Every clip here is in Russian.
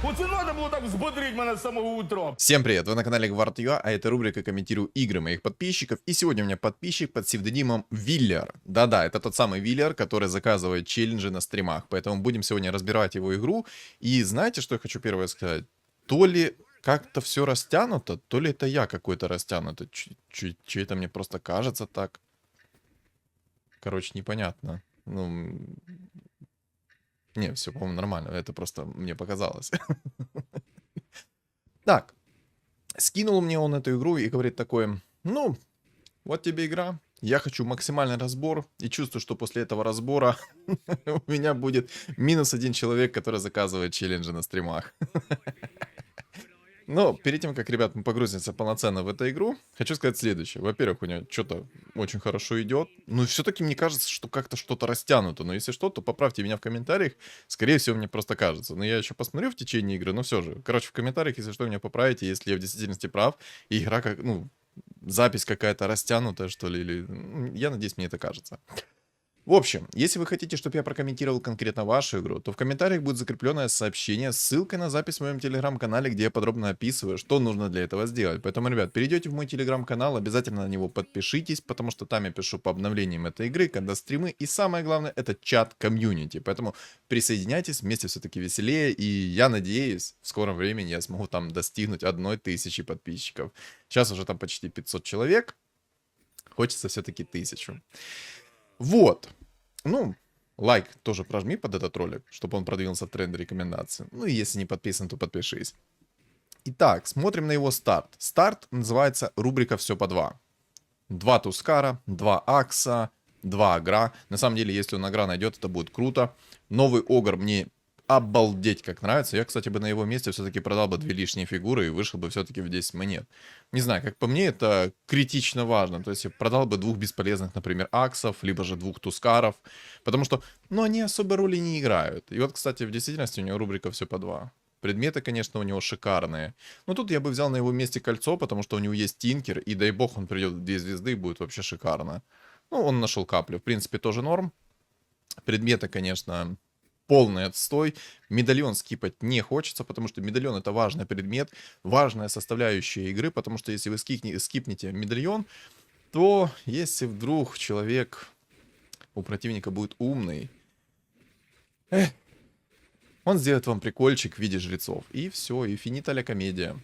Оце надо було так взбодрить мене з самого утра. Всем привет, вы на канале Гвард.ua, а это рубрика «Комментирую игры моих подписчиков». И сегодня у меня подписчик под псевдонимом Виллер. Да-да, это тот самый Виллер, который заказывает челленджи на стримах. Поэтому будем сегодня разбирать его игру. И знаете, что я хочу первое сказать? То ли как-то все растянуто, то ли это я какой-то растянутый. Че это мне просто кажется так? Короче, непонятно. Ну, не, все, по-моему, нормально. Это просто мне показалось. Так. Скинул мне он эту игру и говорит такое: ну, вот тебе игра, я хочу максимальный разбор, и чувствую, что после этого разбора у меня будет -1 человек, который заказывает челленджи на стримах. Но перед тем, как, ребят, мы погрузимся полноценно в эту игру, хочу сказать следующее. Во-первых, у него что-то очень хорошо идет, но все-таки мне кажется, что как-то что-то растянуто. Но если что, то поправьте меня в комментариях. Скорее всего, мне просто кажется. Но я еще посмотрю в течение игры, но все же. Короче, в комментариях, если что, меня поправите, если я в действительности прав, и игра как, ну, запись какая-то растянутая, что ли, или... Я надеюсь, мне это кажется. В общем, если вы хотите, чтобы я прокомментировал конкретно вашу игру, то в комментариях будет закрепленное сообщение с ссылкой на запись в моем телеграм-канале, где я подробно описываю, что нужно для этого сделать. Поэтому, ребят, перейдете в мой телеграм-канал, обязательно на него подпишитесь, потому что там я пишу по обновлениям этой игры, когда стримы, и самое главное, это чат комьюнити. Поэтому присоединяйтесь, вместе все-таки веселее, и я надеюсь, в скором времени я смогу там достигнуть 1000 подписчиков. Сейчас уже там почти 500 человек, хочется все-таки 1000. Вот. Ну, лайк тоже прожми под этот ролик, чтобы он продвинулся в тренде рекомендаций. Ну и если не подписан, то подпишись. Итак, смотрим на его старт. Старт называется рубрика «Все по 2». 2 Тускара, 2 Акса, 2 Агра. На самом деле, если он Агра найдет, это будет круто. Новый Огр мне обалдеть как нравится. Я, кстати, бы на его месте все-таки продал бы 2 лишние фигуры и вышел бы все-таки в 10 монет. Не знаю, как по мне, это критично важно. То есть я продал бы 2 бесполезных, например, Аксов, либо же 2 Тускаров. Потому что, ну, они особо роли не играют. И вот, кстати, в действительности у него рубрика «Все по 2». Предметы, конечно, у него шикарные. Но тут я бы взял на его месте кольцо, потому что у него есть Тинкер, и дай бог он придет в 2 звезды и будет вообще шикарно. Ну, он нашел каплю. В принципе, тоже норм. Предметы, конечно, полный отстой. Медальон скипать не хочется, потому что медальон — это важный предмет, важная составляющая игры, потому что если вы скипнете медальон, то если вдруг человек у противника будет умный, он сделает вам прикольчик в виде жрецов. И все, и финита ля комедия.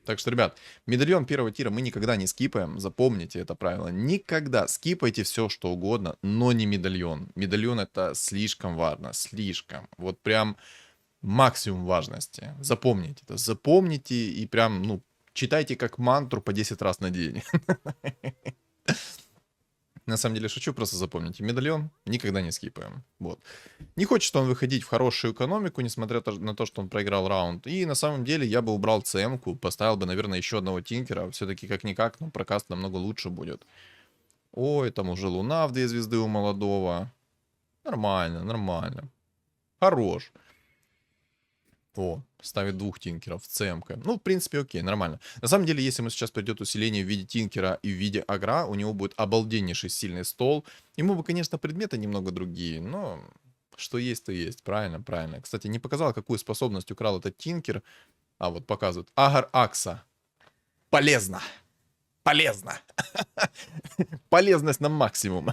Так что, ребят, медальон первого тира мы никогда не скипаем. Запомните это правило. Никогда скипайте все, что угодно, но не медальон. Медальон — это слишком важно. Слишком. Вот прям максимум важности. Запомните это. Запомните и прям, ну, читайте как мантру по 10 раз на день. На самом деле шучу, просто запомните. Медальон никогда не скипаем. Вот. Не хочет он выходить в хорошую экономику, несмотря на то, что он проиграл раунд. И на самом деле я бы убрал ЦМ-ку, поставил бы, наверное, еще одного Тинкера. Все-таки как-никак, но прокаст намного лучше будет. Ой, там уже Луна в 2 звезды у молодого. Нормально, нормально. Хорош. О, ставит 2 Тинкеров, ЦМ-ка. Ну, в принципе, окей, нормально. На самом деле, если ему сейчас придет усиление в виде Тинкера и в виде Агра, у него будет обалденнейший сильный стол. Ему бы, конечно, предметы немного другие, но что есть, то есть. Правильно, правильно. Кстати, не показал, какую способность украл этот Тинкер. А, вот показывают. Агар Акса. Полезно. Полезно. Полезность на максимум.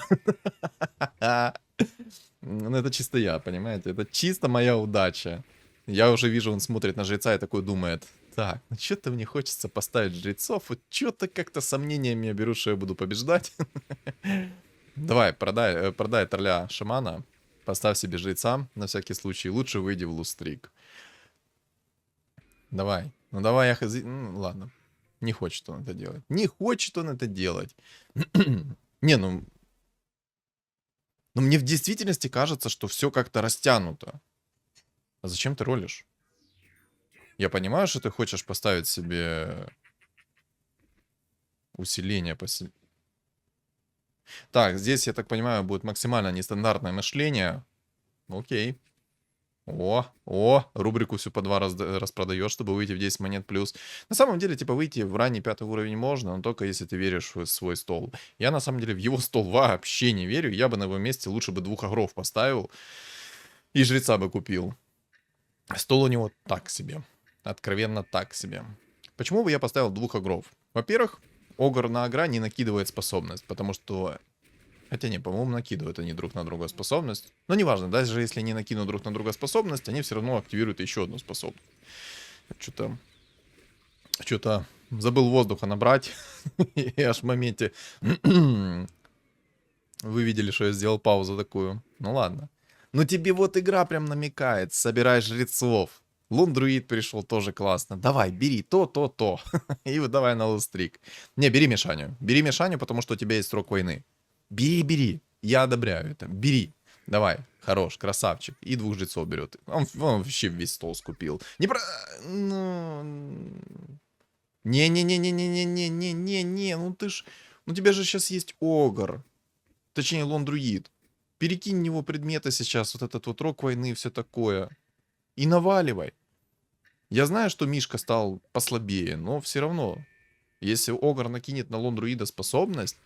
Ну, это чисто я, понимаете? Это чисто моя удача. Я уже вижу, он смотрит на жреца и такой думает: так, ну что-то мне хочется поставить жрецов, вот что-то как-то сомнениями я беру, что я буду побеждать. Давай, продай тролля шамана, поставь себе жреца на всякий случай, лучше выйди в лустрик. Давай, ну давай я ну, ладно, не хочет он это делать. Не хочет он это делать. Не, ну мне в действительности кажется, что все как-то растянуто. А зачем ты ролишь? Я понимаю, что ты хочешь поставить себе усиление Так, здесь, я так понимаю, будет максимально нестандартное мышление. Окей. Рубрику всю по 2 распродаешь, чтобы выйти в 10 монет плюс. На самом деле, типа, выйти в ранний 5 уровень можно, но только если ты веришь в свой стол. Я, на самом деле, в его стол вообще не верю. Я бы на его месте лучше бы 2 агров поставил и жреца бы купил. Стол у него так себе. Откровенно так себе. Почему бы я поставил двух огров? Во-первых, огр на агра не накидывает способность, потому что... Хотя не, по-моему, накидывают они друг на друга способность. Но неважно, даже если они накинут друг на друга способность, они все равно активируют еще одну способность. Что-то забыл воздуха набрать. И аж в моменте вы видели, что я сделал паузу такую. Ну ладно. Ну тебе вот игра прям намекает. Собирай жрецов. Лун-друид пришел, тоже классно. Давай, бери то. И вот давай на лустрик. Не, бери Мишаню. Бери Мишаню, потому что у тебя есть срок войны. Бери. Я одобряю это. Бери. Давай, хорош, красавчик. И двух жрецов берет. Он вообще весь стол скупил. Не про... Ну... Не-не-не-не-не-не-не-не-не-не. Ну ты ж... Ну у тебя же сейчас есть Огр. Точнее, Лон-друид. Перекинь в него предметы сейчас, вот этот вот рок войны и все такое. И наваливай. Я знаю, что Мишка стал послабее, но все равно. Если Огр накинет на Лон-друида способность,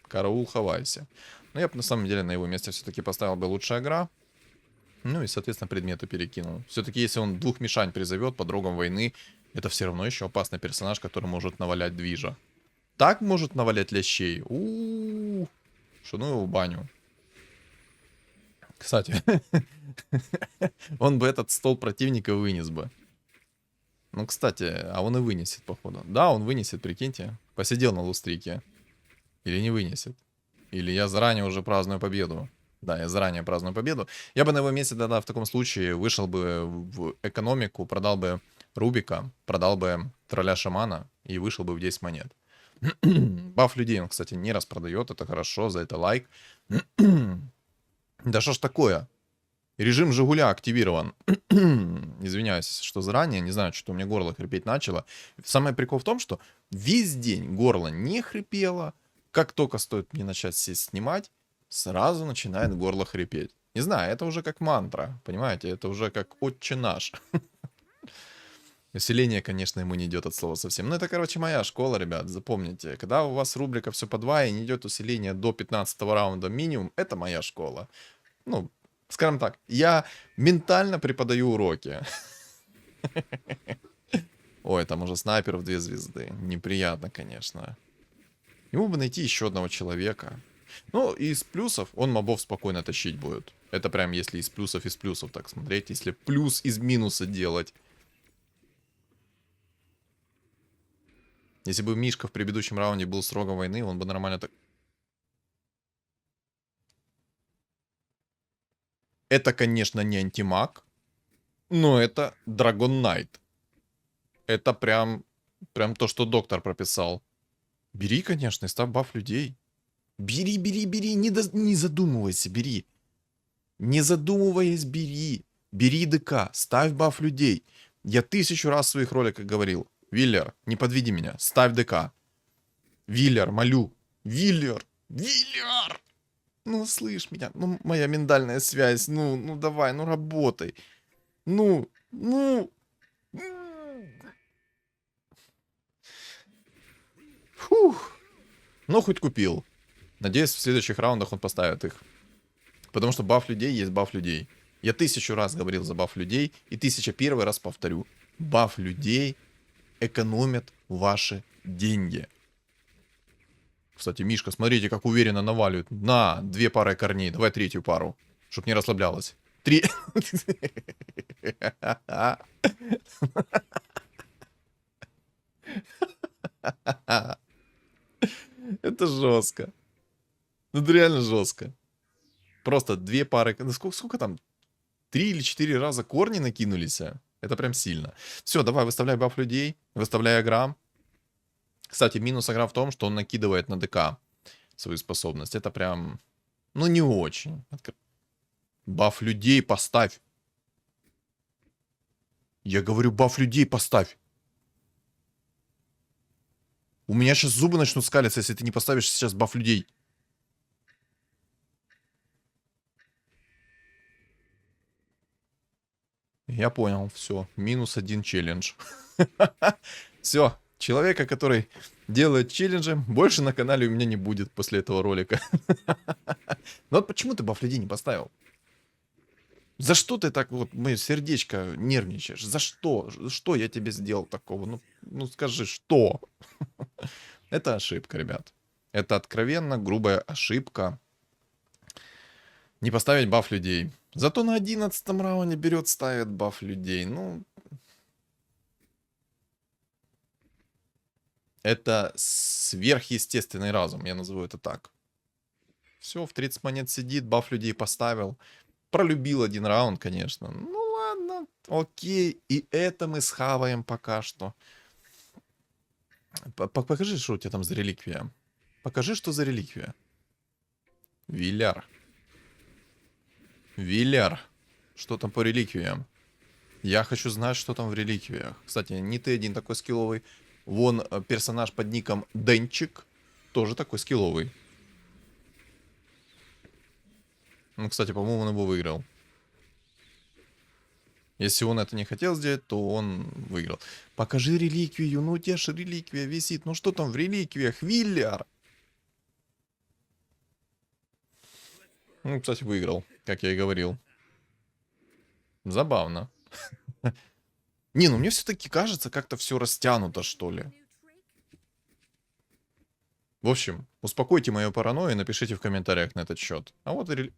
караул, хавайся. Но я бы на самом деле на его месте все-таки поставил бы лучше Агра. Ну и, соответственно, предметы перекинул. Все-таки, если он двух Мишань призовет под рогом войны, это все равно еще опасный персонаж, который может навалять движа. Так может навалять лящей. У-у-у. Что ну его в баню. Кстати, он бы этот стол противника вынес бы. Ну, кстати, а он и вынесет, походу. Да, он вынесет, прикиньте. Посидел на лустрике. Или не вынесет. Или я заранее уже праздную победу. Да, я заранее праздную победу. Я бы на его месте тогда в таком случае вышел бы в экономику, продал бы Рубика, продал бы тролля-шамана и вышел бы в 10 монет. Баф людей он, кстати, не распродает, это хорошо, за это лайк. Да что ж такое? Режим Жигуля активирован. Извиняюсь, что заранее, не знаю, что у меня горло хрипеть начало. Самый прикол в том, что весь день горло не хрипело. Как только стоит мне начать снимать, сразу начинает горло хрипеть. Не знаю, это уже как мантра, понимаете? Это уже как отче наш. Усиление, конечно, ему не идет от слова совсем. Но это, короче, моя школа, ребят, запомните. Когда у вас рубрика все по 2 и не идет усиление до 15 раунда минимум, это моя школа. Ну, скажем так, я ментально преподаю уроки. Ой, там уже снайпер в 2 звезды. Неприятно, конечно. Ему бы найти еще одного человека. Ну, и из плюсов он мобов спокойно тащить будет. Это прям если из плюсов так смотреть. Если плюс из минуса делать. Если бы Мишка в предыдущем раунде был с рогом войны, он бы нормально так... Это, конечно, не антимаг, но это Драгон Найт. Это прям то, что доктор прописал. Бери, конечно, и ставь баф людей. Бери, не задумывайся, бери. Не задумываясь, бери. Бери ДК, ставь баф людей. Я 1000 раз в своих роликах говорил. Виллер, не подведи меня, ставь ДК. Виллер, молю. Виллер. Ну, слышь меня, ну, моя миндальная связь, ну, давай, ну, работай. Ну. Фух. Ну, хоть купил. Надеюсь, в следующих раундах он поставит их. Потому что баф людей есть баф людей. Я 1000 раз говорил за баф людей, и 1001 раз повторю. Баф людей экономят ваши деньги. Кстати, Мишка, смотрите, как уверенно наваливает. На, 2 пары корней. Давай 3-ю пару. Чтоб не расслаблялась. 3. Это жестко. Ну, это реально жестко. Просто 2 пары... Ну, сколько там? 3 или 4 раза корни накинулись. Это прям сильно. Все, давай, выставляй баф людей. Выставляй агра. Кстати, минус агра в том, что он накидывает на ДК свою способность. Это прям... Ну, не очень. Баф людей поставь. Я говорю, баф людей поставь. У меня сейчас зубы начнут скалиться, если ты не поставишь сейчас баф людей. Я понял, все. -1 челлендж. Все. Человека, который делает челленджи, больше на канале у меня не будет после этого ролика. Но вот почему ты баф людей не поставил? За что ты так вот мое сердечко нервничаешь? За что? Что я тебе сделал такого? Ну скажи, что? Это ошибка, ребят. Это откровенно грубая ошибка. Не поставить баф людей. Зато на 11 раунде берет, ставит баф людей. Ну, это сверхъестественный разум, я назову это так. Все, в 30 монет сидит, баф людей поставил. Пролюбил один раунд, конечно. Ну ладно, окей. И это мы схаваем пока что. Покажи, что у тебя там за реликвия. Покажи, что за реликвия. Виляр. Виляр. Что там по реликвиям? Я хочу знать, что там в реликвиях. Кстати, не ты один такой скилловый. Вон персонаж под ником Денчик. Тоже такой скилловый. Ну, кстати, по-моему, он его выиграл. Если он это не хотел сделать, то он выиграл. Покажи реликвию. Ну, у тебя же реликвия висит. Ну, что там в реликвиях? Виляр. Ну, кстати, выиграл, как я и говорил. Забавно. Не, ну мне все-таки кажется, как-то все растянуто, что ли. В общем, успокойте мою паранойю и напишите в комментариях на этот счет. А вот и...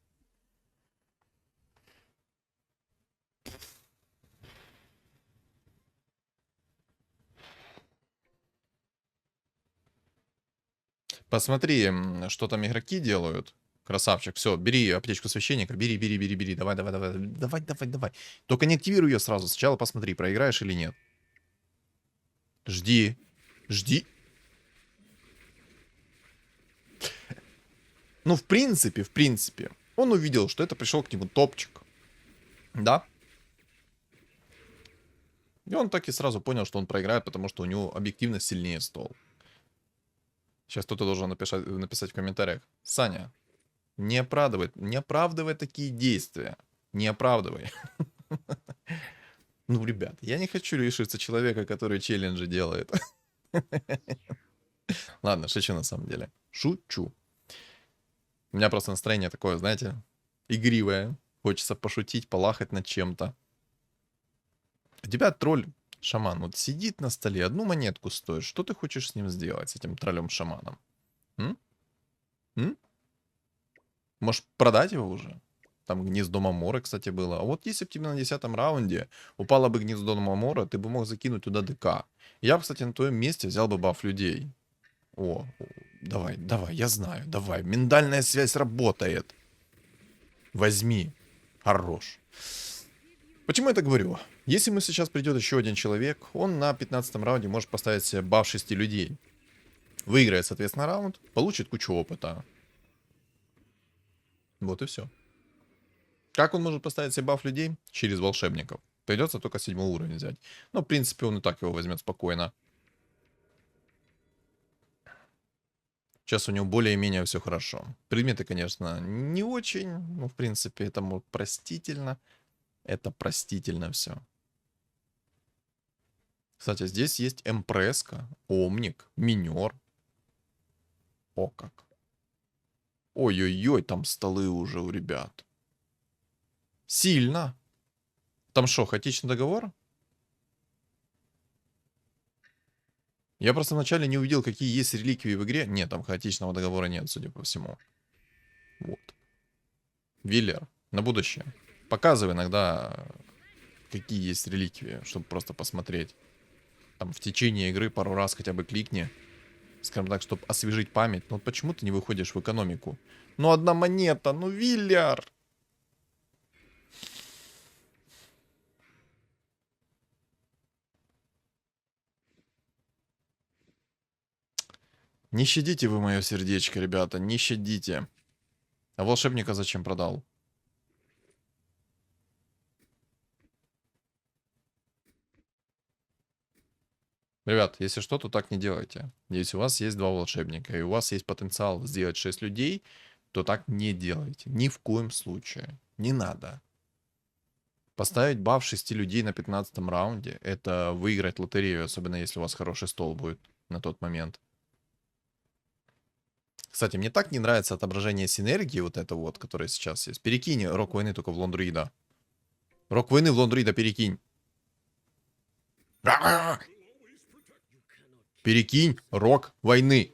Посмотри, что там игроки делают. Красавчик. Все, бери аптечку священника. Бери. Давай. Давай. Только не активируй ее сразу. Сначала посмотри, проиграешь или нет. Жди. Ну, в принципе, он увидел, что это пришел к нему топчик. Да? И он так и сразу понял, что он проиграет, потому что у него объективно сильнее стол. Сейчас кто-то должен написать в комментариях. Саня, не оправдывай такие действия. Не оправдывай. Ну, ребят, я не хочу лишиться человека, который челленджи делает. Ладно, шучу на самом деле. Шучу. У меня просто настроение такое, знаете, игривое. Хочется пошутить, полахать над чем-то. У тебя тролль шаман вот сидит на столе, одну монетку стоит. Что ты хочешь с ним сделать, с этим троллем-шаманом? М? Может, продать его уже? Там гнездо Маморы, кстати, было. А вот если бы тебе на 10 раунде упало бы гнездо Мамора, ты бы мог закинуть туда ДК. Я бы, кстати, на твоем месте взял бы баф людей. Давай, я знаю, давай. Миндальная связь работает. Возьми. Хорош. Почему я это говорю? Если мы сейчас придет еще один человек, он на 15 раунде может поставить себе баф 6 людей. Выиграет, соответственно, раунд, получит кучу опыта. Вот и все. Как он может поставить себе баф людей? Через волшебников. Придется только 7 уровень взять. Но, в принципе, он и так его возьмет спокойно. Сейчас у него более-менее все хорошо. Предметы, конечно, не очень. Ну, в принципе, это простительно. Это простительно все. Кстати, здесь есть эмпреска, омник, минер. О как. Ой-ой-ой, там столы уже у ребят. Сильно. Там что, хаотичный договор? Я просто вначале не увидел, какие есть реликвии в игре. Нет, там хаотичного договора нет, судя по всему. Вот. Виллер. На будущее. Показывай иногда, какие есть реликвии, чтобы просто посмотреть. Там в течение игры пару раз хотя бы кликни. Скажем так, чтобы освежить память. Ну вот почему ты не выходишь в экономику? Ну одна монета, ну Виллер. Не щадите вы мое сердечко, ребята, не щадите. А волшебника зачем продал? Ребят, если что, то так не делайте. Если у вас есть 2 волшебника, и у вас есть потенциал сделать 6 людей, то так не делайте. Ни в коем случае. Не надо. Поставить баф 6 людей на 15 раунде — это выиграть лотерею, особенно если у вас хороший стол будет на тот момент. Кстати, мне так не нравится отображение синергии вот это вот, которое сейчас есть. Перекинь Рок войны только в Лондруида. Рок войны в Лондрида перекинь. Перекинь рок войны.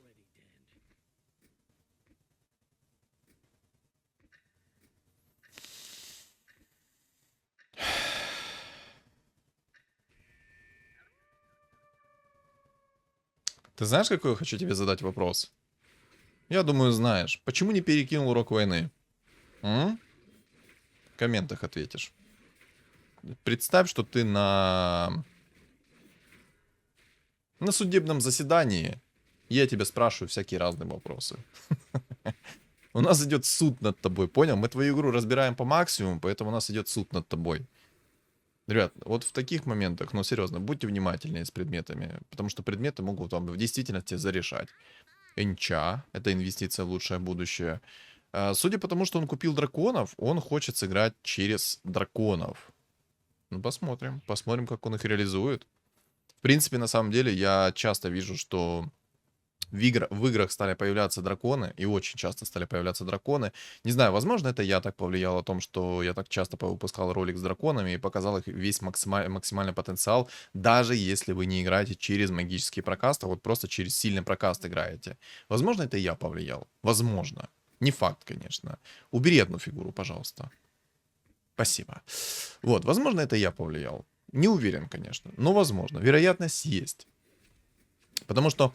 Ты знаешь, какой я хочу тебе задать вопрос? Я думаю, знаешь. Почему не перекинул урок войны? М? В комментах ответишь. Представь, что ты на судебном заседании. Я тебя спрашиваю всякие разные вопросы. У нас идет суд над тобой, понял? Мы твою игру разбираем по максимуму, поэтому у нас идет суд над тобой. Ребят, вот в таких моментах, ну серьезно, будьте внимательнее с предметами, потому что предметы могут вам в действительности зарешать. Энча, это инвестиция в лучшее будущее. Судя по тому, что он купил драконов, он хочет сыграть через драконов. Ну, посмотрим. Посмотрим, как он их реализует. В принципе, на самом деле, я часто вижу, что в играх стали появляться драконы, и очень часто стали появляться драконы. Не знаю, возможно, это я так повлиял о том, что я так часто выпускал ролик с драконами и показал их весь максимальный потенциал, даже если вы не играете через магический прокаст, а вот просто через сильный прокаст играете. Возможно, это я повлиял. Возможно. Не факт, конечно. Убери одну фигуру, пожалуйста. Спасибо. Вот, возможно, это я повлиял. Не уверен, конечно, но возможно. Вероятность есть. Потому что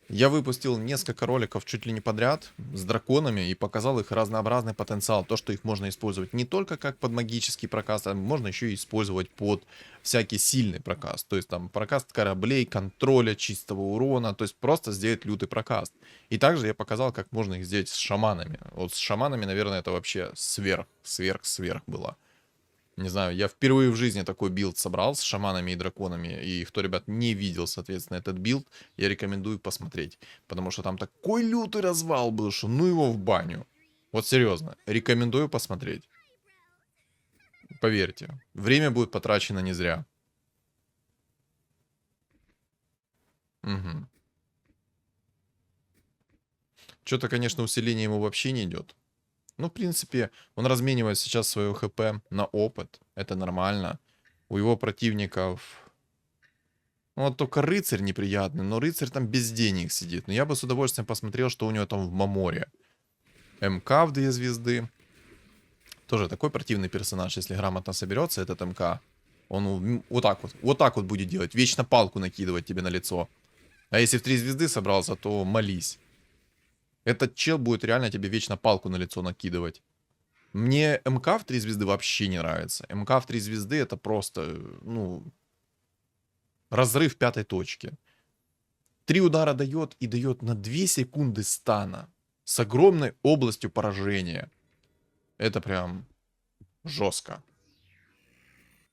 я выпустил несколько роликов чуть ли не подряд с драконами и показал их разнообразный потенциал. То, что их можно использовать не только как под магический прокаст, а можно еще и использовать под всякий сильный прокаст. То есть там прокаст кораблей, контроля, чистого урона. То есть просто сделать лютый прокаст. И также я показал, как можно их сделать с шаманами. Вот с шаманами, наверное, это вообще сверх было. Не знаю, я впервые в жизни такой билд собрал с шаманами и драконами. И кто, ребят, не видел, соответственно, этот билд, я рекомендую посмотреть. Потому что там такой лютый развал был, что ну его в баню. Вот серьезно, рекомендую посмотреть. Поверьте, время будет потрачено не зря. Угу. Что-то, конечно, усиление ему вообще не идет. Ну, в принципе, он разменивает сейчас свое ХП на опыт. Это нормально. У его противников... Ну, вот только рыцарь неприятный, но рыцарь там без денег сидит. Но я бы с удовольствием посмотрел, что у него там в Маморе. МК в 2 звезды. Тоже такой противный персонаж, если грамотно соберется этот МК. Он вот так вот будет делать. Вечно палку накидывать тебе на лицо. А если в 3 звезды собрался, то молись. Этот чел будет реально тебе вечно палку на лицо накидывать. Мне МК в 3 звезды вообще не нравится. МК в 3 звезды это просто, ну, разрыв пятой точки. 3 удара дает и дает на 2 секунды стана. С огромной областью поражения. Это прям жестко.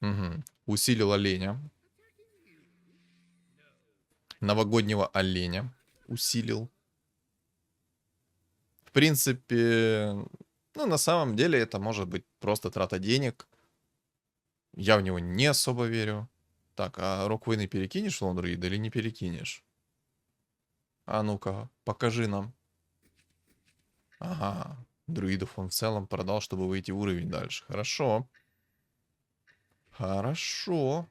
Угу. Усилил оленя. Новогоднего оленя усилил. В принципе, ну, на самом деле это может быть просто трата денег. Я в него не особо верю. Так, а рок войны перекинешь в Лондрид или не перекинешь? А ну-ка, покажи нам. Ага, друидов он в целом продал, чтобы выйти в уровень дальше. Хорошо. Хорошо.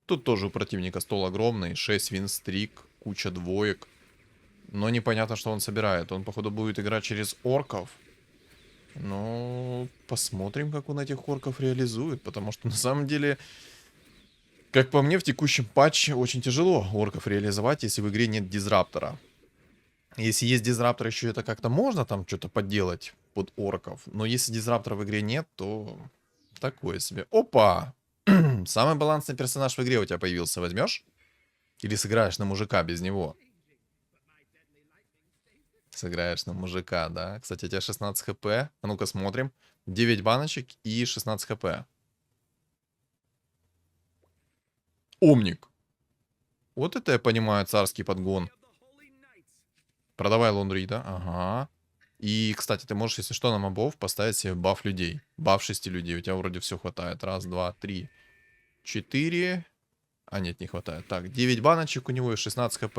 Тут тоже у противника стол огромный. 6 винстрик, куча двоек. Но непонятно, что он собирает. Он, походу, будет играть через орков. Ну, посмотрим, как он этих орков реализует. Потому что, на самом деле, как по мне, в текущем патче очень тяжело орков реализовать, если в игре нет дизраптора. Если есть дизраптор, еще это как-то можно там что-то подделать под орков. Но если дизраптора в игре нет, то такое себе. Опа! Самый балансный персонаж в игре у тебя появился. Возьмешь? Или сыграешь на мужика без него? Сыграешь на мужика, да? Кстати, у тебя 16 хп. А ну-ка смотрим. 9 баночек и 16 хп. Омник. Вот это я понимаю царский подгон. Продавай Лондрида. Ага. И, кстати, ты можешь, если что, на мобов поставить себе баф людей. Баф 6 людей. У тебя вроде все хватает. Раз, два, три, 4. А, нет, не хватает. Так, 9 баночек у него и 16 хп.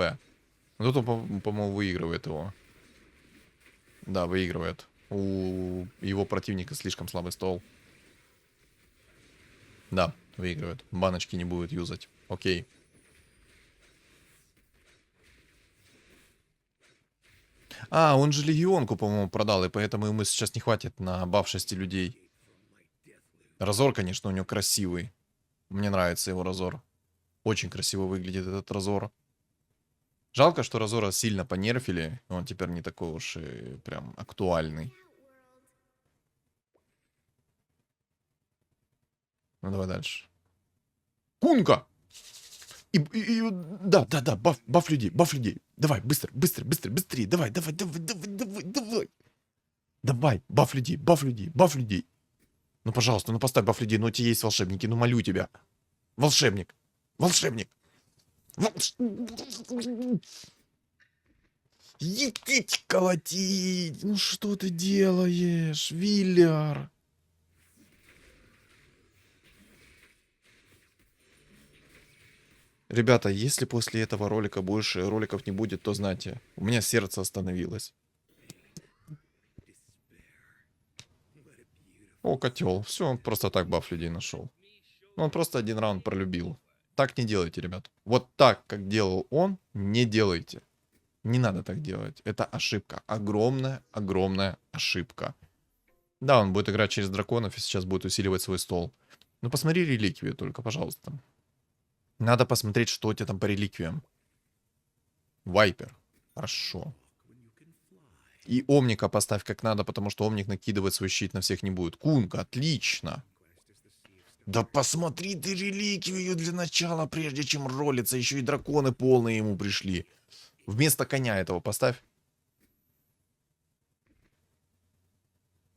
Ну, тут он, по-моему, выигрывает его. Да, выигрывает. У его противника слишком слабый стол. Да, выигрывает. Баночки не будет юзать. Окей. А, он же легионку, по-моему, продал, и поэтому ему сейчас не хватит на баф 6 людей. Разор, конечно, у него красивый. Мне нравится его разор. Очень красиво выглядит этот разор. Жалко, что разора сильно понерфили. Он теперь не такой уж и прям актуальный. Ну, давай дальше. Кунка! Да, баф людей, баф людей. Давай, быстро, быстро, быстро, быстрее. Давай, давай, давай, давай, давай, давай. Давай, баф людей, баф людей, баф людей. Ну, пожалуйста, ну поставь баф людей, ну у тебя есть волшебники, ну молю тебя. Волшебник, волшебник. Едить колотить. Ну что ты делаешь, Виллер? Ребята, если после этого ролика больше роликов не будет, то знайте, у меня сердце остановилось. О, котел. Все, он просто так баф людей нашел. Он просто один раунд пролюбил. Так не делайте, ребят. Вот так, как делал он, не делайте. Не надо так делать. Это ошибка. Огромная, огромная ошибка. Да, он будет играть через драконов и сейчас будет усиливать свой стол. Ну посмотри реликвию только, пожалуйста. Надо посмотреть, что у тебя там по реликвиям. Вайпер. Хорошо. И Омника поставь как надо, потому что Омник накидывать свой щит на всех не будет. Кунка, отлично. Да посмотри ты реликвию для начала, прежде чем ролиться. Еще и драконы полные ему пришли. Вместо коня этого поставь.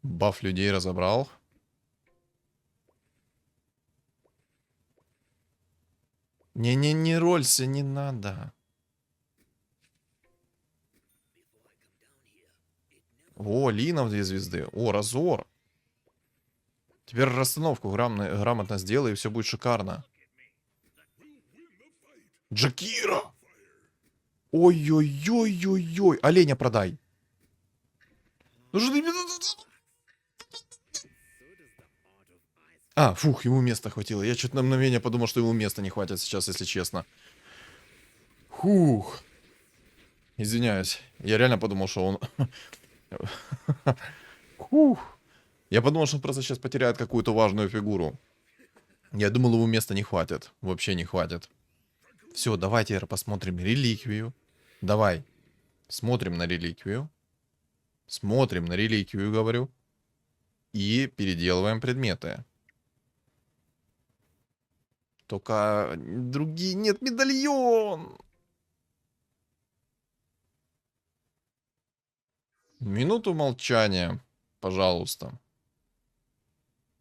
Баф людей разобрал. Не ролься, не надо. О, Лина в 2 звезды. О, Разор. Теперь расстановку грамотно сделай, и все будет шикарно. Джакира! Ой-ой-ой-ой-ой. Оленя продай. Ну что ты... А, фух, ему места хватило. Я что-то на мгновение подумал, что ему места не хватит сейчас, если честно. Фух. Извиняюсь. Я реально подумал, что он... Фух. Я подумал, что он просто сейчас потеряет какую-то важную фигуру. Я думал, ему места не хватит. Вообще не хватит. Все, давайте посмотрим реликвию. Давай. Смотрим на реликвию. Смотрим на реликвию, говорю. И переделываем предметы. Только другие... Нет, медальон! Минуту молчания, пожалуйста.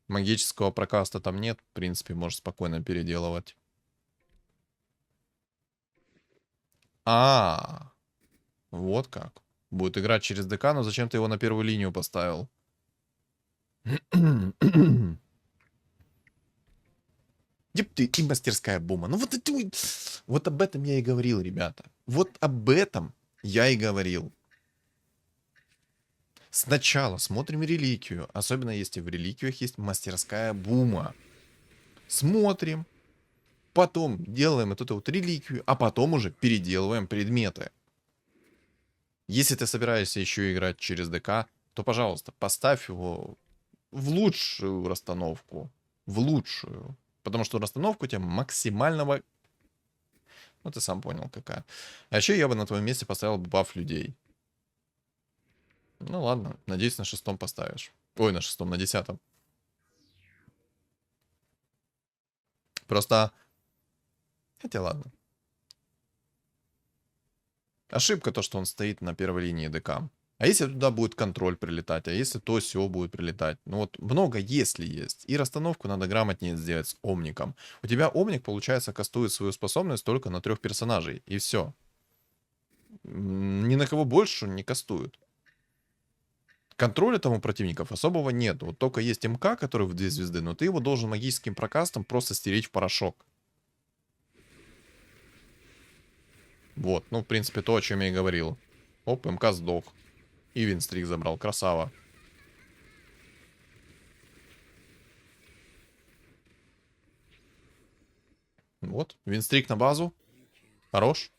Магического прокаста там нет. В принципе, можешь спокойно переделывать. Вот как. Будет играть через ДК, но зачем ты его на первую линию поставил? Еб ты и мастерская бума. Ну вот это... Вот об этом я и говорил, ребята. Вот об этом я и говорил. Сначала смотрим реликвию. Особенно если в реликвиях есть мастерская бума. Смотрим. Потом делаем эту вот реликвию. А потом уже переделываем предметы. Если ты собираешься еще играть через ДК, то, пожалуйста, поставь его в лучшую расстановку. В лучшую. Потому что расстановка у тебя максимального... Ну, ты сам понял, какая. А еще я бы на твоем месте поставил баф людей. Ну, ладно. Надеюсь, на 6-м поставишь. Ой, на 6-м, на 10-м. Просто... Хотя, ладно. Ошибка то, что он стоит на первой линии ДК. А если туда будет контроль прилетать, а если то сё будет прилетать. Ну вот много если есть. И расстановку надо грамотнее сделать с Омником. У тебя Омник, получается, кастует свою способность только на 3 персонажей. И все. Ни на кого больше он не кастует. Контроля там у противников особого нет. Вот только есть МК, который в 2 звезды, но ты его должен магическим прокастом просто стереть в порошок. Вот, ну, в принципе, то, о чем я и говорил. Оп, МК сдох. И винстрик забрал, красава. Вот, винстрик на базу. Хорош.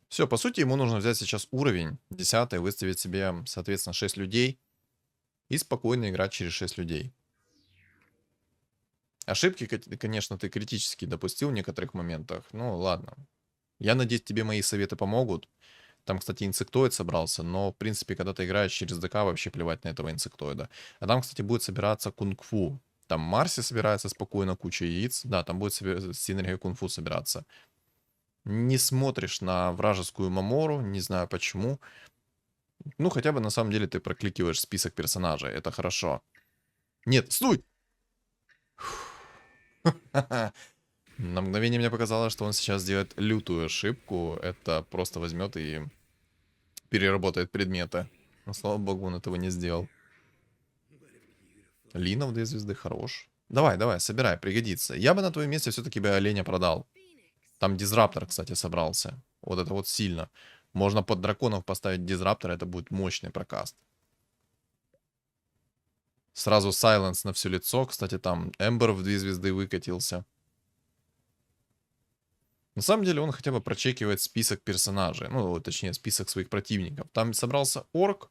Все, по сути, ему нужно взять сейчас уровень 10, выставить себе, соответственно, 6 людей и спокойно играть через 6 людей. Ошибки, конечно, ты критически допустил в некоторых моментах. Ну, ладно. Я надеюсь, тебе мои советы помогут. Там, кстати, инсектоид собрался, но, в принципе, когда ты играешь через ДК, вообще плевать на этого инсектоида. А там, кстати, будет собираться кунг-фу. Там Марси собирается спокойно, куча яиц. Да, там будет синергия кунг-фу собираться. Не смотришь на вражескую Мамору, не знаю почему. Ну, хотя бы на самом деле ты прокликиваешь список персонажей, это хорошо. Нет, стой! На мгновение мне показалось, что он сейчас сделает лютую ошибку. Это просто возьмет и переработает предметы. Но, слава богу, он этого не сделал. Лина в 2 звезды, хорош. Давай, давай, собирай, пригодится. Я бы на твоем месте все-таки бы оленя продал. Там дизраптор, кстати, собрался. Вот это вот сильно. Можно под драконов поставить дизраптор, это будет мощный прокаст. Сразу сайленс на все лицо. Кстати, там Эмбер в 2 звезды выкатился. На самом деле он хотя бы прочекивает список персонажей. Ну, точнее, список своих противников. Там собрался орк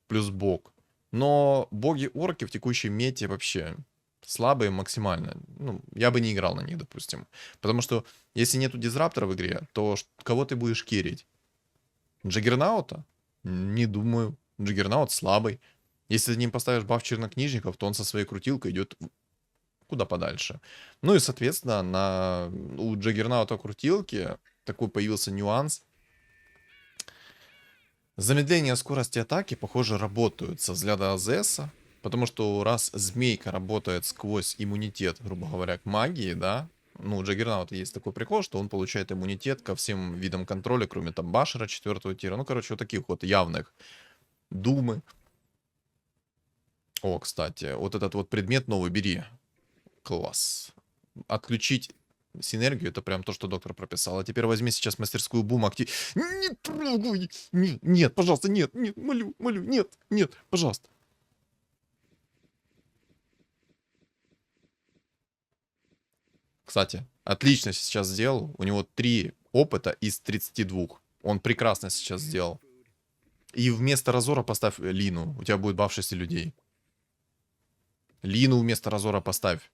плюс бог. Но боги-орки в текущей мете вообще слабые максимально. Ну, я бы не играл на них, допустим. Потому что если нету дизраптора в игре, то кого ты будешь керить? Джаггернаута? Не думаю. Джаггернаут слабый. Если за ним поставишь баф чернокнижников, то он со своей крутилкой идет куда подальше. Ну и, соответственно, у Джаггернаута крутилки такой появился нюанс. Замедление скорости атаки, похоже, работают со взгляда АЗСа. Потому что раз змейка работает сквозь иммунитет, грубо говоря, к магии, да, ну, у Джаггернаута есть такой прикол, что он получает иммунитет ко всем видам контроля, кроме там Башера 4-го тира. Ну, короче, вот таких вот явных. Думы. О, кстати, вот этот вот предмет новый бери. Класс. Отключить синергию, это прям то, что доктор прописал. А теперь возьми сейчас мастерскую бум актив... Не трогай! Нет, пожалуйста, нет, нет, молю, молю, нет, нет, пожалуйста. Кстати, отлично сейчас сделал. У него 3 опыта из 32. Он прекрасно сейчас сделал. И вместо Разора поставь Лину. У тебя будет баф 6 людей. Лину вместо Разора поставь.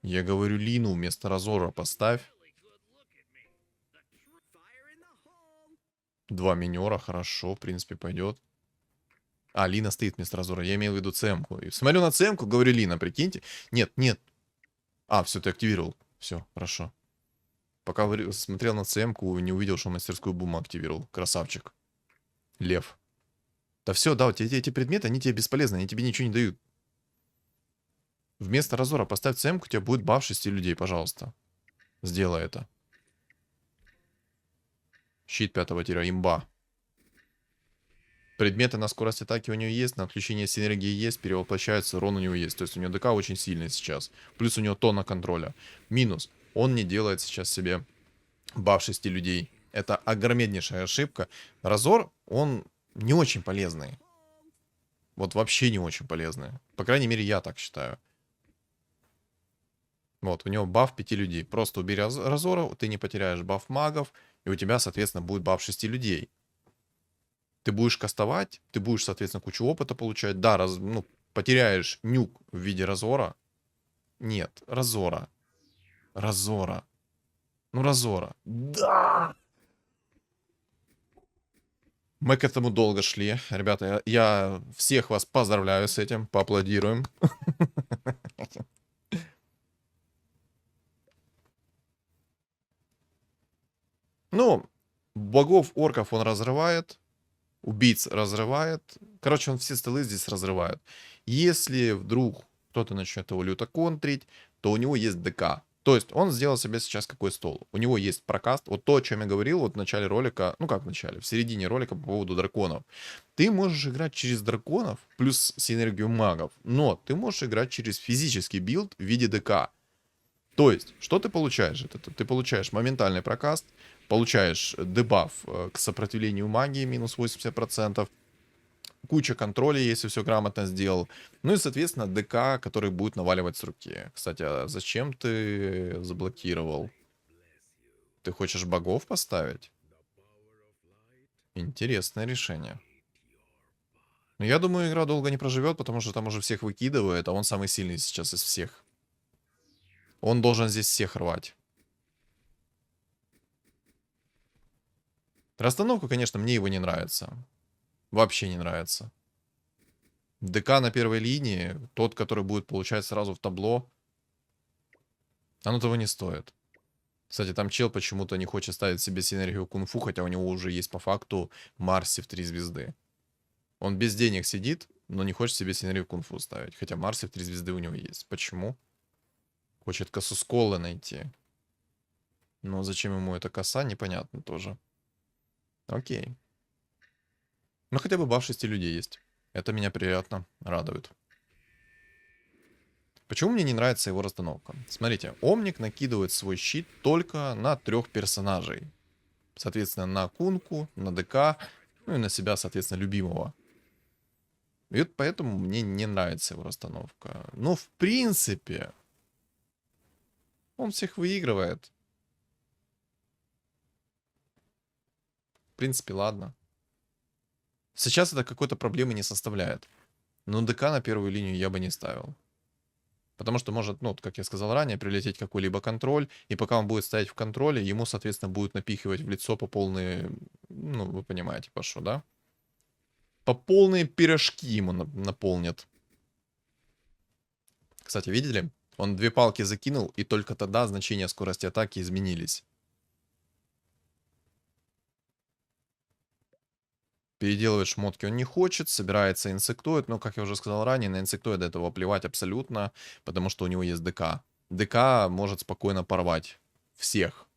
Я говорю, Лину вместо Разора поставь. 2 минера, хорошо, в принципе, пойдет. А, Лина стоит вместо Разора. Я имел в виду Цемку. Смотрю на Цемку, говорю, Лина, прикиньте. Нет, нет. А, все, ты активировал. Все, хорошо. Пока смотрел на Цемку, не увидел, что мастерскую буму активировал. Красавчик. Лев. Да все, да, у тебя эти предметы, они тебе бесполезны, они тебе ничего не дают. Вместо Разора поставь Цемку, у тебя будет баф 6 людей, пожалуйста. Сделай это. Щит 5-го тира, имба. Предметы на скорость атаки у нее есть, на отключение синергии есть, перевоплощается, урон у него есть. То есть у нее ДК очень сильный сейчас. Плюс у него тонна контроля. Минус. Он не делает сейчас себе баф 6 людей. Это огромнейшая ошибка. Разор, он не очень полезный. Вот вообще не очень полезный. По крайней мере, я так считаю. Вот, у него баф 5 людей. Просто убери Разора, ты не потеряешь баф магов, и у тебя, соответственно, будет баф 6 людей. Ты будешь кастовать, ты будешь, соответственно, кучу опыта получать. Да, ну, потеряешь нюк в виде Разора. Нет, Разора. Разора. Ну, Разора. Да! Мы к этому долго шли. Ребята, я всех вас поздравляю с этим. Поаплодируем. Ну, богов-орков он разрывает. Убийц разрывает. Короче, он все столы здесь разрывает. Если вдруг кто-то начнет его люто контрить, то у него есть ДК. То есть он сделал себе сейчас какой стол. У него есть прокаст. Вот то, о чем я говорил вот в начале ролика. Ну как в начале? В середине ролика по поводу драконов. Ты можешь играть через драконов плюс синергию магов. Но ты можешь играть через физический билд в виде ДК. То есть, что ты получаешь? Ты получаешь моментальный прокаст, получаешь дебаф к сопротивлению магии минус 80%, куча контролей, если все грамотно сделал. Ну и, соответственно, ДК, который будет наваливать с руки. Кстати, а зачем ты заблокировал? Ты хочешь богов поставить? Интересное решение. Но я думаю, игра долго не проживет, потому что там уже всех выкидывает, а он самый сильный сейчас из всех. Он должен здесь всех рвать. Расстановка, конечно, мне его не нравится. Вообще не нравится. ДК на первой линии, тот, который будет получать сразу в табло, оно того не стоит. Кстати, там чел почему-то не хочет ставить себе синергию кунг-фу, хотя у него уже есть по факту Марси в 3 звезды. Он без денег сидит, но не хочет себе синергию кунг-фу ставить. Хотя Марси в 3 звезды у него есть. Почему? Хочет косу Сколла найти. Но зачем ему эта коса, непонятно тоже. Окей. Ну хотя бы баф 6 людей есть. Это меня приятно радует. Почему мне не нравится его расстановка? Смотрите, Омник накидывает свой щит только на 3 персонажей. Соответственно, на Кунку, на ДК, ну и на себя, соответственно, любимого. И вот поэтому мне не нравится его расстановка. Но в принципе, он всех выигрывает. В принципе, ладно. Сейчас это какой-то проблемы не составляет. Но ДК на первую линию я бы не ставил. Потому что может, ну, как я сказал ранее, прилететь какой-либо контроль, и пока он будет стоять в контроле, ему, соответственно, будет напихивать в лицо по полные, ну, вы понимаете, по что, да? По полные пирожки ему наполнят. Кстати, видели? Он 2 палки закинул, и только тогда значения скорости атаки изменились. Переделывать шмотки он не хочет, собирается инсектоид, но, как я уже сказал ранее, на инсектоида этого плевать абсолютно, потому что у него есть ДК. ДК может спокойно порвать всех.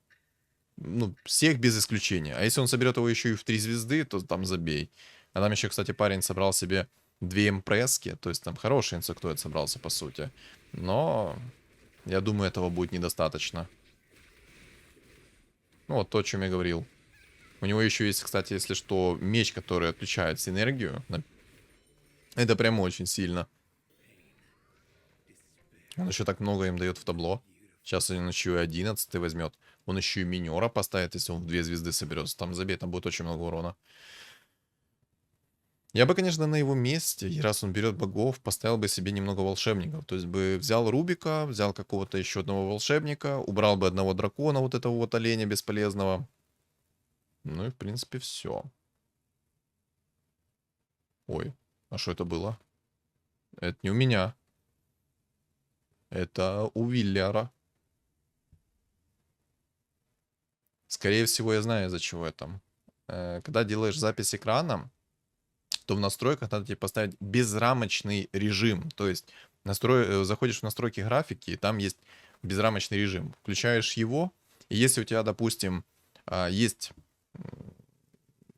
Ну, всех без исключения. А если он соберет его еще и в 3 звезды, то там забей. А там еще, кстати, парень собрал себе 2 импресски, то есть там хороший инсектоид собрался, по сути. Но я думаю, этого будет недостаточно. Ну, вот то, о чем я говорил. У него еще есть, кстати, если что, меч, который отключает синергию. Это прям очень сильно. Он еще так много им дает в табло. Сейчас он еще и 11 возьмет. Он еще и минера поставит, если он в 2 звезды соберется. Там забей, там будет очень много урона. Я бы, конечно, на его месте, и раз он берет богов, поставил бы себе немного волшебников. То есть бы взял Рубика, взял какого-то еще одного волшебника, убрал бы одного дракона, вот этого вот оленя бесполезного. Ну и, в принципе, все. Ой, а что это было? Это не у меня. Это у Виллиара. Скорее всего, я знаю, из-за чего это. Когда делаешь запись экрана, то в настройках надо тебе поставить безрамочный режим. То есть заходишь в настройки графики, и там есть безрамочный режим. Включаешь его, и если у тебя, допустим, есть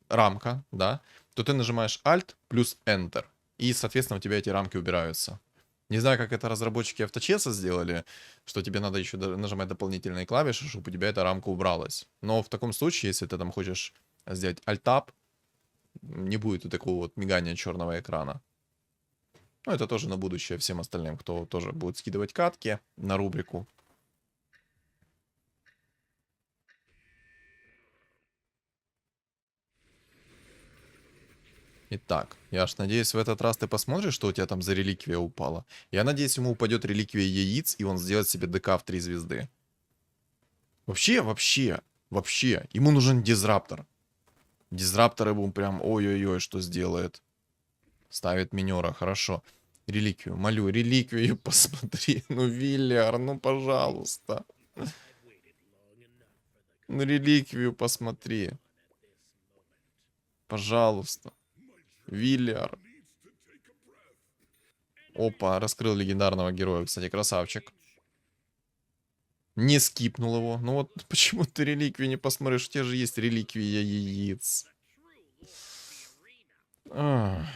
рамка, да, то ты нажимаешь Alt плюс Enter, и, соответственно, у тебя эти рамки убираются. Не знаю, как это разработчики авточеса сделали, что тебе надо еще нажимать дополнительные клавиши, чтобы у тебя эта рамка убралась. Но в таком случае, если ты там хочешь сделать Alt-Tab, не будет и такого вот мигания черного экрана. Ну, это тоже на будущее всем остальным, кто тоже будет скидывать катки на рубрику. Итак, я аж надеюсь, в этот раз ты посмотришь, что у тебя там за реликвия упала. Я надеюсь, ему упадет реликвия яиц, и он сделает себе ДК в 3 звезды. Вообще, ему нужен дизраптор. Дизраптор ему прям ой-ой-ой, что сделает. Ставит минера, хорошо. Реликвию, молю, реликвию посмотри. Ну, Виллиар, ну, пожалуйста. Ну, реликвию посмотри. Пожалуйста. Виллиар. Опа, раскрыл легендарного героя. Кстати, красавчик. Не скипнул его. Ну вот почему ты реликвию не посмотришь? У тебя же есть реликвия яиц. Ах.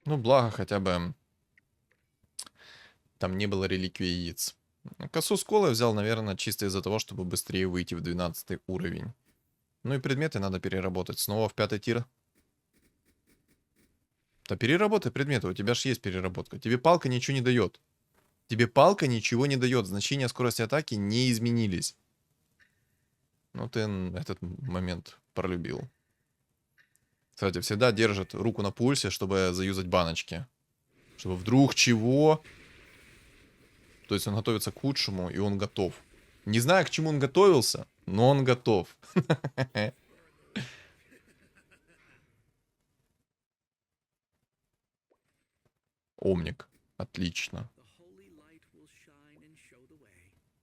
Ну, благо хотя бы там не было реликвии яиц. Косу с колой взял, наверное, чисто из-за того, чтобы быстрее выйти в 12 уровень. Ну и предметы надо переработать. Снова в 5 тир. Да переработай предметы, у тебя же есть переработка. Тебе палка ничего не дает. Тебе палка ничего не дает. Значения скорости атаки не изменились. Ну ты этот момент пролюбил. Кстати, всегда держит руку на пульсе, чтобы заюзать баночки. Чтобы вдруг чего... То есть он готовится к худшему, и он готов. Не знаю, к чему он готовился, но он готов. Омник. Отлично.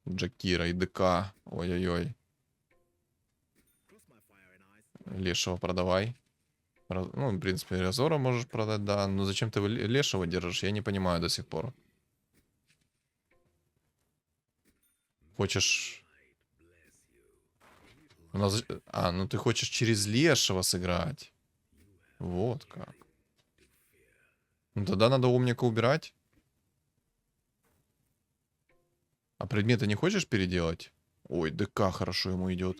Джакира и ДК. Ой-ой-ой. Лешего продавай. Ну, в принципе, Разора можешь продать, да. Но зачем ты Лешего держишь, я не понимаю до сих пор. Хочешь... ну ты хочешь через Лешего сыграть. Вот как. Ну тогда надо Омника убирать. А предметы не хочешь переделать? Ой, ДК хорошо ему идет.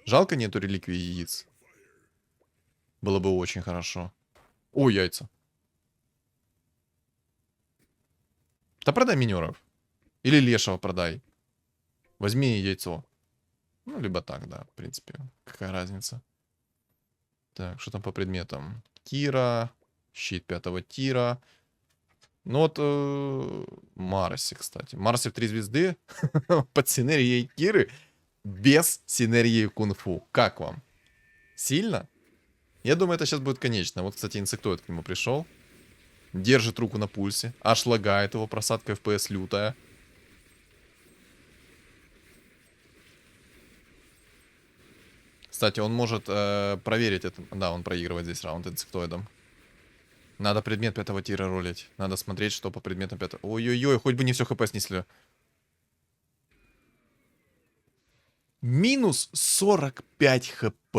Жалко нету реликвии яиц. Было бы очень хорошо. Ой, яйца. Да продай минеров. Или лешего продай. Возьми яйцо. Ну, либо так, да, в принципе. Какая разница. Так, что там по предметам? Кира. Щит 5 тира. Ну вот Марси, кстати. Марси в 3 звезды. Под синергией Киры. Без синергии кунг-фу. Как вам? Сильно? Я думаю, это сейчас будет конечно. Вот, кстати, инсектоид к нему пришел. Держит руку на пульсе. Аж лагает его. Просадка FPS лютая. Кстати, он может проверить это. Да, он проигрывает здесь раунд инсектоидом. Надо предмет 5 тира ролить. Надо смотреть, что по предметам 5. Ой-ой-ой, хоть бы не все хп снесли. Минус 45 хп.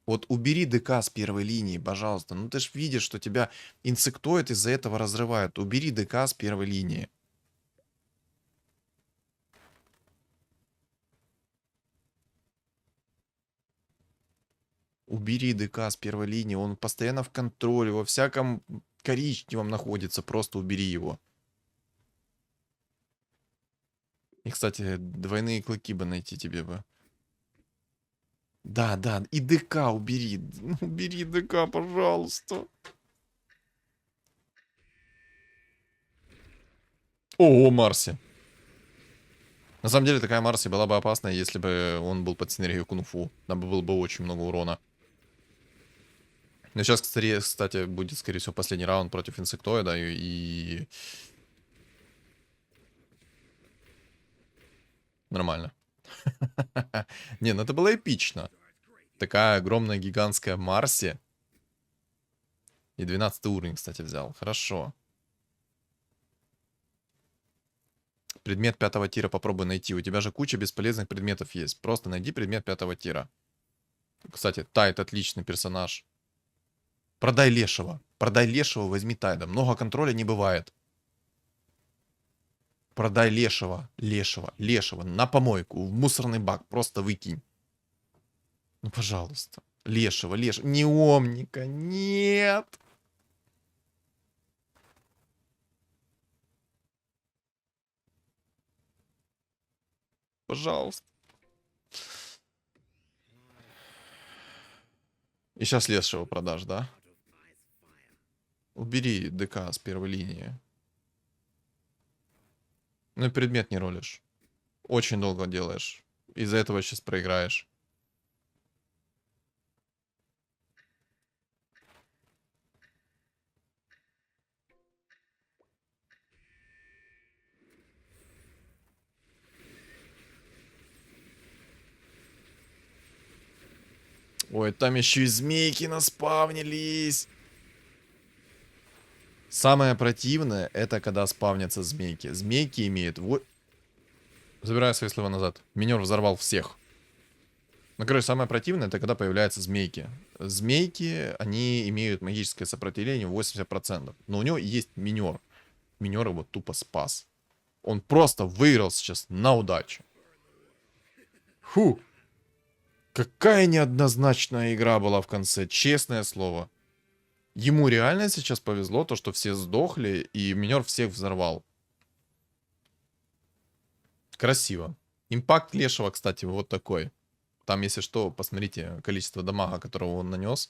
Вот убери ДК с первой линии, пожалуйста. Ну ты ж видишь, что тебя инсектоид из-за этого разрывает. Убери ДК с первой линии. Убери ДК с первой линии. Он постоянно в контроле, во всяком коричневом находится. Просто убери его. И, кстати, двойные клыки бы найти тебе бы. Да, да, и ДК убери. Убери ДК, пожалуйста. О, Марси. На самом деле, такая Марси была бы опасна, если бы он был под синергию кунг-фу. Там бы было бы очень много урона. Но сейчас, кстати, будет, скорее всего, последний раунд против инсектоида. И... Нормально. Не, ну это было эпично. Такая огромная гигантская Марси. И 12 уровень, кстати, взял. Хорошо. Предмет 5 тира попробуй найти. У тебя же куча бесполезных предметов есть. Просто найди предмет 5 тира. Кстати, Тайд отличный персонаж. Продай Лешего. Продай Лешего, возьми Тайда. Много контроля не бывает. Продай Лешего. Лешего. На помойку. В мусорный бак. Просто выкинь. Ну, пожалуйста. Лешего. Не Омника. Нет. Пожалуйста. И сейчас Лешего продашь, да? Убери ДК с первой линии. Ну и предмет не ролишь. Очень долго делаешь. Из-за этого сейчас проиграешь. Ой, там еще и змейки наспавнились. Самое противное, это когда спавнятся змейки. Змейки имеют... Забираю свои слова назад. Минер взорвал всех. Ну, короче, самое противное, это когда появляются змейки. Змейки, они имеют магическое сопротивление 80%. Но у него есть минер. Минер его тупо спас. Он просто выиграл сейчас на удачу. Фу. Какая неоднозначная игра была в конце, честное слово. Ему реально сейчас повезло, то, что все сдохли, и минер всех взорвал. Красиво. Импакт Лешего, кстати, вот такой. Там, если что, посмотрите количество дамага, которого он нанес,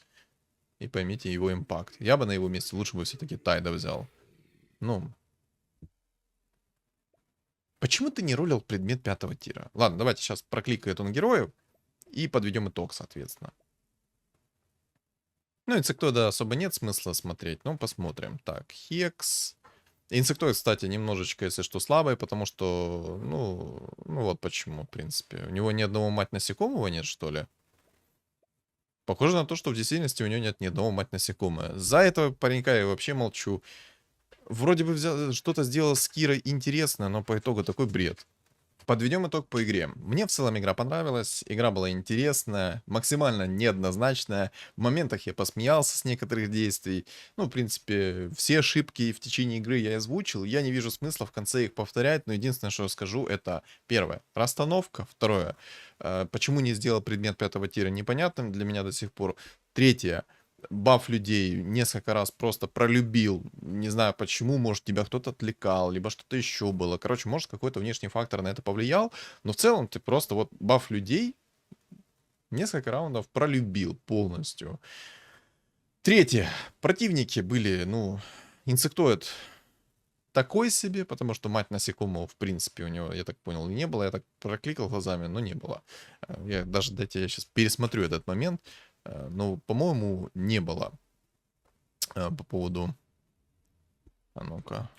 и поймите его импакт. Я бы на его месте лучше бы все-таки Тайда взял. Ну. Почему ты не ролил предмет 5-го тира? Ладно, давайте сейчас прокликаю это на героев и подведем итог, соответственно. Ну, инсектоида особо нет смысла смотреть, но посмотрим. Так, Хекс. Инсектоид, кстати, немножечко, если что, слабый, потому что, ну вот почему, в принципе. У него ни одного мать насекомого нет, что ли? Похоже на то, что в действительности у него нет ни одного мать насекомое. За этого паренька я вообще молчу. Вроде бы что-то сделал с Кирой интересно, но по итогу такой бред. Подведем итог по игре. Мне в целом игра понравилась, игра была интересная, максимально неоднозначная. В моментах я посмеялся с некоторых действий. Ну, в принципе, все ошибки в течение игры я озвучил. Я не вижу смысла в конце их повторять, но единственное, что я скажу, это первое, расстановка. Второе, почему не сделал предмет 5-го тира, непонятным для меня до сих пор. Третье, баф людей несколько раз просто пролюбил. Не знаю почему, может тебя кто-то отвлекал, либо что-то еще было. Короче, может какой-то внешний фактор на это повлиял. Но в целом ты просто вот баф людей несколько раундов пролюбил полностью. Третье. Противники были, ну, инсектоид такой себе, потому что мать насекомого, в принципе, у него, я так понял, не было. Я так прокликал глазами, но не было. Я даже, дайте я сейчас пересмотрю этот момент. Но, по-моему, не было. По поводу... А ну-ка.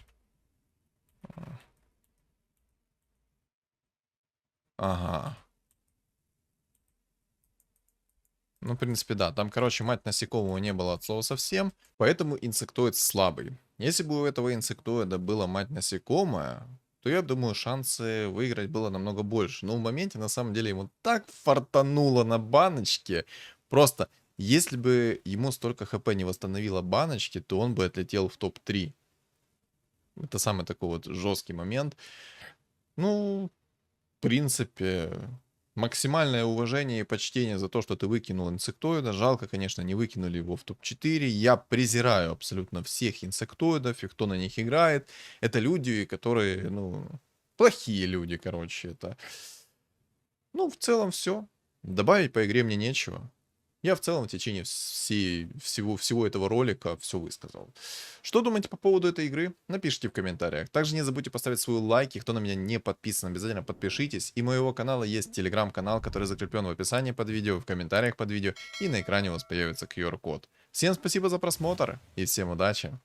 Ага. Ну, в принципе, да. Там, короче, мать насекомого не было от слова совсем. Поэтому инсектоид слабый. Если бы у этого инсектоида была мать насекомая, то я думаю, шансы выиграть было намного больше. Но в моменте, на самом деле, ему так фартануло на баночке. Просто, если бы ему столько хп не восстановило баночки, то он бы отлетел в топ-3. Это самый такой вот жесткий момент. Ну, в принципе, максимальное уважение и почтение за то, что ты выкинул инсектоида. Жалко, конечно, не выкинули его в топ-4. Я презираю абсолютно всех инсектоидов и кто на них играет. Это люди, которые, ну, плохие люди, короче. Это... Ну, в целом все. Добавить по игре мне нечего. Я в целом в течение всего этого ролика все высказал. Что думаете по поводу этой игры? Напишите в комментариях. Также не забудьте поставить свой лайк. И кто на меня не подписан, обязательно подпишитесь. И у моего канала есть телеграм-канал, который закреплен в описании под видео, в комментариях под видео. И на экране у вас появится QR-код. Всем спасибо за просмотр и всем удачи.